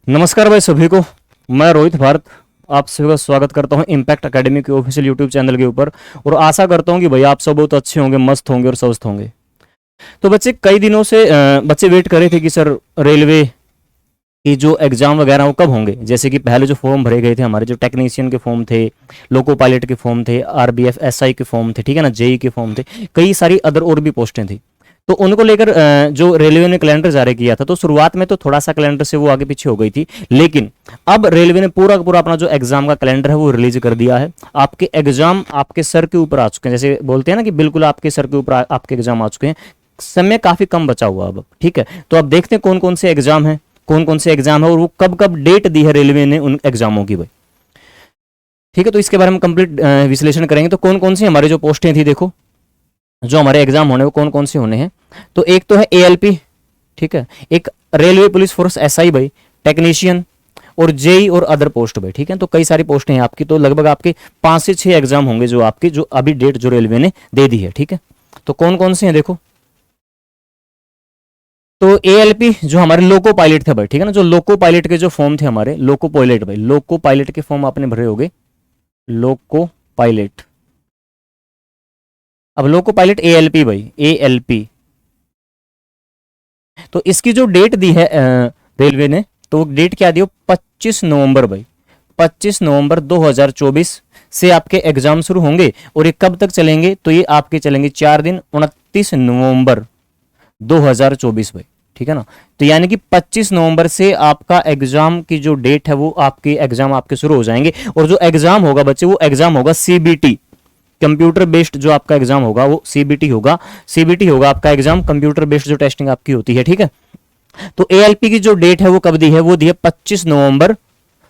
नमस्कार भाई सभी को। मैं रोहित भारत आप सभी का स्वागत करता हूं इम्पैक्ट एकेडमी के ऑफिशियल यूट्यूब चैनल के ऊपर। और आशा करता हूं कि भाई आप सब बहुत अच्छे होंगे, मस्त होंगे और स्वस्थ होंगे। तो बच्चे कई दिनों से बच्चे वेट कर रहे थे कि सर रेलवे की जो एग्ज़ाम वगैरह वो कब होंगे। जैसे कि पहले जो फॉर्म भरे गए थे, हमारे जो टेक्नीशियन के फॉर्म थे, लोको पायलट के फॉर्म थे, आरबीएफ एसआई के फॉर्म थे, ठीक है ना, जेई के फॉर्म थे, कई सारी अदर और भी पोस्टें थी। तो उनको लेकर जो रेलवे ने कैलेंडर जारी किया था, तो शुरुआत में तो थोड़ा सा कैलेंडर से वो आगे पीछे हो गई थी, लेकिन अब रेलवे ने पूरा का पूरा अपना जो एग्जाम का कैलेंडर है वो रिलीज कर दिया है। आपके एग्जाम आपके सर के ऊपर आ चुके हैं, जैसे बोलते हैं ना कि बिल्कुल आपके सर के ऊपर आपके एग्जाम आ चुके हैं। समय काफी कम बचा हुआ अब, ठीक है। तो अब देखते हैं कौन कौन से एग्जाम है, कौन कौन से एग्जाम है और वो कब कब डेट दी है रेलवे ने उन एग्जामों की भाई, ठीक है। तो इसके बारे में कंप्लीट विश्लेषण करेंगे। तो कौन कौन सी हमारी जो पोस्टें थी, देखो जो हमारे एग्जाम होने वो कौन कौन से होने हैं। तो एक तो है एएलपी, ठीक है, एक रेलवे पुलिस फोर्स एसआई भाई, टेक्नीशियन और जेई और अदर पोस्ट भाई, ठीक है। तो कई सारी पोस्टें हैं आपकी, तो लगभग आपके 5 से 6 एग्जाम होंगे जो आपके, जो अभी डेट जो रेलवे ने दे दी है, ठीक है। तो कौन कौन से हैं देखो। तो एएलपी जो हमारे लोको पायलट थे भाई, ठीक है ना, जो लोको पायलट के जो फॉर्म थे हमारे, लोको पायलट भाई, लोको पायलट के फॉर्म आपने भरे होंगे, लोको पायलट। अब लोको पायलट एएलपी भाई, एएलपी। तो इसकी जो डेट दी है रेलवे ने, तो डेट क्या दी हो, 25 नवंबर भाई, 25 नवंबर 2024 से आपके एग्जाम शुरू होंगे। और ये कब तक चलेंगे, तो ये आपके चलेंगे 4 दिन, 29 नवंबर 2024 भाई, ठीक है ना। तो यानी कि 25 नवंबर से आपका एग्जाम की जो डेट है वो आपके एग्जाम आपके शुरू हो जाएंगे। और जो एग्जाम होगा बच्चे, वो एग्जाम होगा सीबीटी, कंप्यूटर बेस्ड जो आपका एग्जाम होगा वो सीबीटी होगा। सीबीटी होगा आपका एग्जाम, कंप्यूटर बेस्ड जो टेस्टिंग आपकी होती है, ठीक है। तो एएलपी की जो डेट है वो कब दी है, वो दी है 25 नवंबर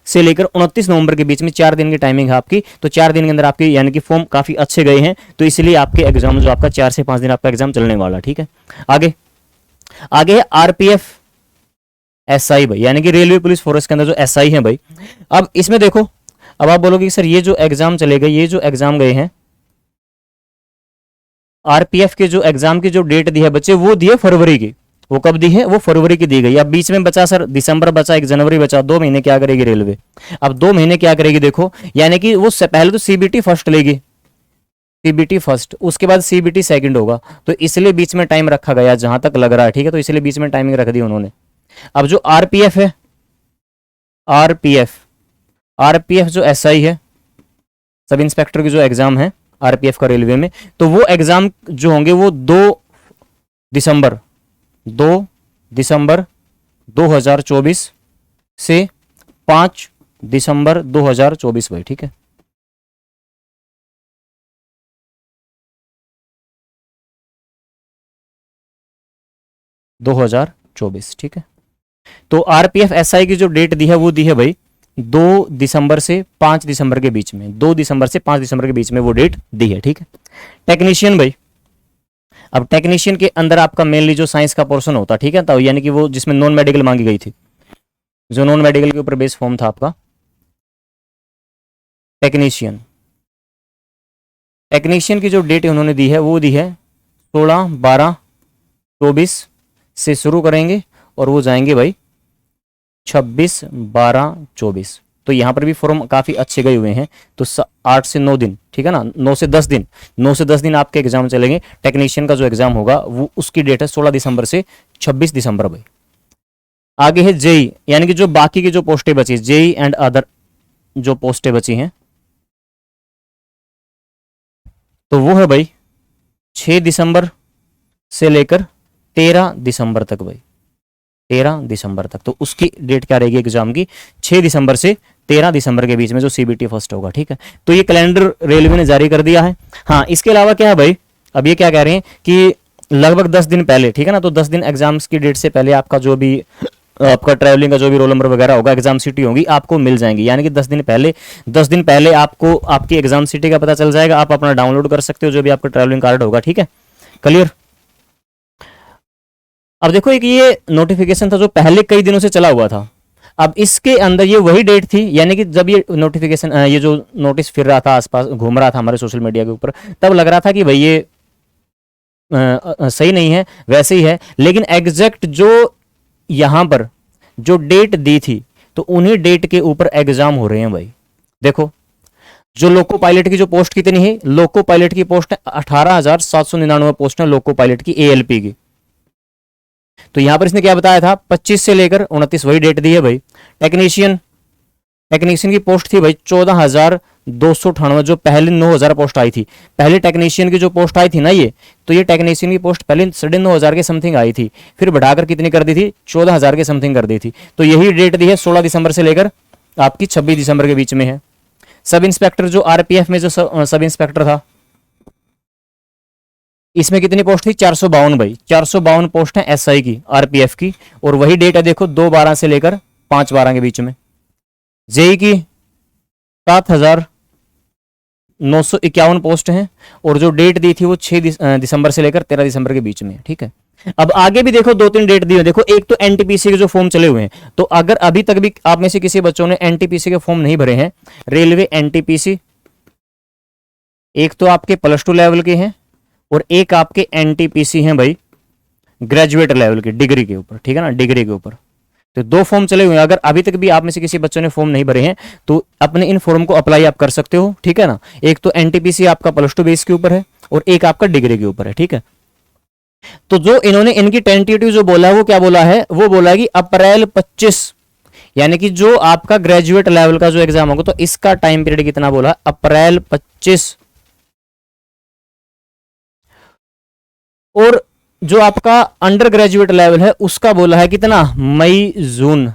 से लेकर 29 नवंबर के बीच में, 4 दिन की टाइमिंग है आपकी। तो 4 दिन के अंदर आपके यानी कि फॉर्म काफी अच्छे गए हैं, तो इसलिए आपके एग्जाम जो आपका 4 से 5 दिन आपका एग्जाम चलने वाला, ठीक है। आगे आगे है आरपीएफ एसआई भाई, यानी कि रेलवे पुलिस फोर्स के अंदर जो एसआई है भाई। अब इसमें देखो, अब आप बोलोगे कि सर ये जो एग्जाम चले गए, ये जो एग्जाम गए हैं आरपीएफ के, जो एग्जाम की जो डेट दी है बच्चे वो दी है फरवरी की। वो कब दी है, वो फरवरी की दी गई। अब बीच में बचा सर दिसंबर बचा, 1 जनवरी बचा, 2 महीने क्या करेगी रेलवे। अब 2 महीने क्या करेगी देखो, यानी कि वो पहले तो सीबीटी फर्स्ट लेगी, सीबीटी फर्स्ट, उसके बाद सीबीटी सेकंड होगा। तो इसलिए बीच में टाइम रखा गया जहां तक लग रहा है, ठीक है। तो इसलिए बीच में टाइमिंग रख दी उन्होंने। अब जो आरपीएफ है, आरपीएफ, आरपीएफ जो एसआई है, सब इंस्पेक्टर की जो एग्जाम है आरपीएफ का रेलवे में, तो वो एग्जाम जो होंगे वो 2 दिसंबर 2024 से 5 दिसंबर 2024 भाई, ठीक है। ठीक है। तो आरपीएफ एसआई की जो डेट दी है वो दी है भाई 2 दिसंबर से 5 दिसंबर के बीच में, 2 दिसंबर से 5 दिसंबर के बीच में वो डेट दी है, ठीक है। टेक्नीशियन भाई, अब टेक्नीशियन के अंदर आपका मेनली जो साइंस का पोर्शन होता, ठीक है, तो यानी कि वो जिसमें नॉन मेडिकल मांगी गई थी, जो नॉन मेडिकल के ऊपर बेस फॉर्म था आपका टेक्नीशियन। टेक्नीशियन की जो डेट उन्होंने दी है वो दी है 16/12/24 से शुरू करेंगे और वो जाएंगे भाई 26/12/24। तो यहाँ पर भी फॉर्म काफी अच्छे गए हुए हैं। तो 8 से 9 दिन, ठीक है ना, 9 से 10 दिन, 9 से 10 दिन आपके एग्जाम चलेंगे। टेक्नीशियन का जो एग्जाम होगा वो उसकी डेट है 16 दिसंबर से 26 दिसंबर भाई। आगे है जेई, यानी कि जो बाकी की जो पोस्टें बची, जेई एंड अदर जो पोस्टें बची हैं, तो वो है भाई 6 दिसंबर से लेकर 13 दिसंबर तक भाई, 13 दिसंबर तक। तो उसकी डेट क्या रहेगी एग्जाम की, 6 दिसंबर से 13 दिसंबर के बीच में जो सीबीटी फर्स्ट होगा, ठीक है। तो ये कैलेंडर रेलवे ने जारी कर दिया है। हाँ, इसके अलावा क्या है भाई, अब ये क्या कह रहे हैं कि लगभग 10 दिन पहले, ठीक है ना, तो 10 दिन एग्जाम्स की डेट से पहले आपका जो भी आपका ट्रैवलिंग का जो भी रोल नंबर वगैरह होगा, एग्जाम सिटी होगी आपको मिल जाएंगी। यानी कि 10 दिन पहले, 10 दिन पहले आपको आपकी एग्जाम सिटी का पता चल जाएगा। आप अपना डाउनलोड कर सकते हो जो भी आपका ट्रैवलिंग कार्ड होगा, ठीक है, क्लियर। अब देखो, एक ये नोटिफिकेशन था जो पहले कई दिनों से चला हुआ था। अब इसके अंदर ये वही डेट थी, यानी कि जब ये नोटिफिकेशन, ये जो नोटिस फिर रहा था आसपास, घूम रहा था हमारे सोशल मीडिया के ऊपर, तब लग रहा था कि भाई ये सही नहीं है, वैसे ही है। लेकिन एग्जैक्ट जो यहां पर जो डेट दी थी, तो उन्हीं डेट के ऊपर एग्जाम हो रहे हैं भाई। देखो जो लोको पायलट की जो पोस्ट कितनी है, लोको पायलट की पोस्ट है 18,799 पोस्ट है लोको पायलट की एएलपी की। तो यहां पर इसने क्या बताया था, 25 से लेकर 29 वही डेट दी है भाई। टेक्नीशियन टेक्नीशियन की पोस्ट थी भाई 14,298, जो पहले 9,000 पोस्ट आई थी। पहले टेक्नीशियन की जो पोस्ट आई थी ना ये, तो ये टेक्नीशियन की पोस्ट पहले 9,500 के समथिंग आई थी, फिर बढ़ाकर कितनी कर दी थी, 14,000 के समथिंग कर दी थी। तो यही डेट दी है 16 दिसंबर से लेकर आपकी 26 दिसंबर के बीच में है। सब इंस्पेक्टर जो आरपीएफ में जो सब इंस्पेक्टर था, इसमें कितनी पोस्ट थी, 452 भाई, 452 पोस्ट है एसआई की आरपीएफ की। और वही डेट है देखो 2/12 से लेकर 5/12 के बीच में। जेई की 7,951 पोस्ट हैं, और जो डेट दी थी वो 6 दिसंबर से लेकर 13 दिसंबर के बीच में। ठीक है, अब आगे भी देखो 2-3 डेट दी है। देखो एक तो एनटीपीसी के जो फॉर्म चले हुए हैं, तो अगर अभी तक भी आप में से किसी बच्चों ने एनटीपीसी के फॉर्म नहीं भरे हैं, रेलवे एनटीपीसी, एक तो आपके +2 लेवल के हैं और एक आपके एनटीपीसी हैं भाई ग्रेजुएट लेवल के, डिग्री के ऊपर। ठीक है ना, डिग्री के ऊपर। तो 2 फॉर्म चले हुए हैं। अगर अभी तक भी आप में से किसी बच्चों ने फॉर्म नहीं भरे हैं तो अपने इन फॉर्म को अप्लाई आप कर सकते हो। ठीक है ना, एक तो एनटीपीसी आपका +2 बेस के ऊपर है और एक आपका डिग्री के ऊपर है। ठीक है, तो जो इन्होंने इनकी टेंटेटिव जो बोला है वो क्या बोला है, वो बोला है कि अप्रैल 25, यानी कि जो आपका ग्रेजुएट लेवल का जो एग्जाम होगा, तो इसका टाइम पीरियड कितना बोला, अप्रैल 25। और जो आपका अंडर ग्रेजुएट लेवल है उसका बोला है कितना, मई जून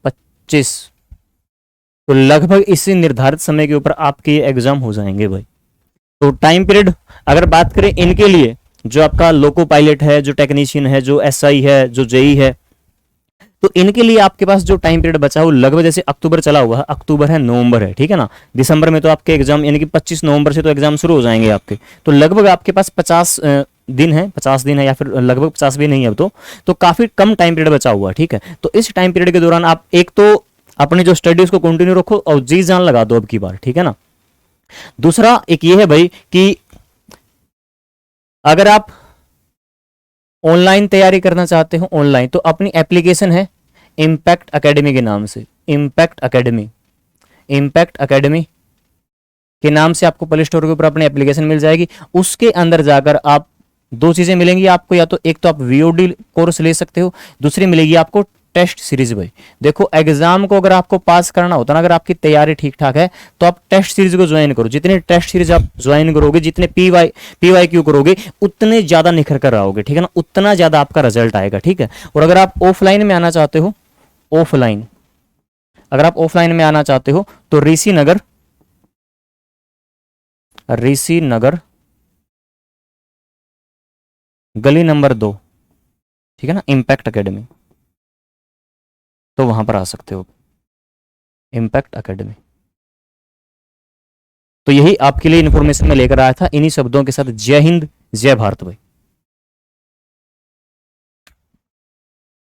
25। तो लगभग इसी निर्धारित समय के ऊपर आपके ये एग्जाम हो जाएंगे भाई। तो टाइम पीरियड अगर बात करें इनके लिए, जो आपका लोको पायलट है, जो टेक्नीशियन है, जो एसआई है, जो जेई है, तो इनके लिए आपके पास जो टाइम पीरियड बचा है वो लगभग, जैसे अक्टूबर चला हुआ है, अक्टूबर है, नवंबर है, ठीक है ना, दिसंबर में तो आपके एग्जाम, यानी कि 25 नवंबर से तो एग्जाम शुरू हो जाएंगे आपके। तो लगभग आपके पास 50 दिन है, 50 दिन है, या फिर लगभग 50 भी नहीं है अब तो काफी कम टाइम पीरियड बचा हुआ है। ठीक है, तो इस टाइम पीरियड के दौरान आप एक तो अपनी जो स्टडी उसको कंटिन्यू रखो और जी जान लगा दो अब की बार। ठीक है ना, दूसरा एक ये है भाई कि अगर आप ऑनलाइन तैयारी करना चाहते हो, ऑनलाइन, तो अपनी एप्लीकेशन है इम्पैक्ट एकेडमी के नाम से, इम्पैक्ट एकेडमी के नाम से आपको प्ले स्टोर के ऊपर अपनी एप्लीकेशन मिल जाएगी। उसके अंदर जाकर आप 2 चीजें मिलेंगी आपको, या तो एक तो आप वीओडी कोर्स ले सकते हो, दूसरी मिलेगी आपको टेस्ट सीरीज। भाई देखो, एग्जाम को अगर आपको पास करना होता ना, अगर आपकी तैयारी ठीक ठाक है, तो आप टेस्ट सीरीज को ज्वाइन करो। जितने टेस्ट सीरीज आप ज्वाइन करोगे, जितने पीवाई क्यू करोगे, उतने ज्यादा निखर कर आओगे। ठीक है ना, उतना ज्यादा आपका रिजल्ट आएगा। ठीक है, और अगर आप ऑफलाइन में आना चाहते हो, अगर आप ऑफलाइन में आना चाहते हो तो ऋषि नगर गली नंबर 2, ठीक है ना, इम्पैक्ट एकेडमी, तो वहां पर आ सकते हो, इम्पैक्ट एकेडमी। तो यही आपके लिए इंफॉर्मेशन में लेकर आया था, इन्हीं शब्दों के साथ जय हिंद, जय भारत भाई।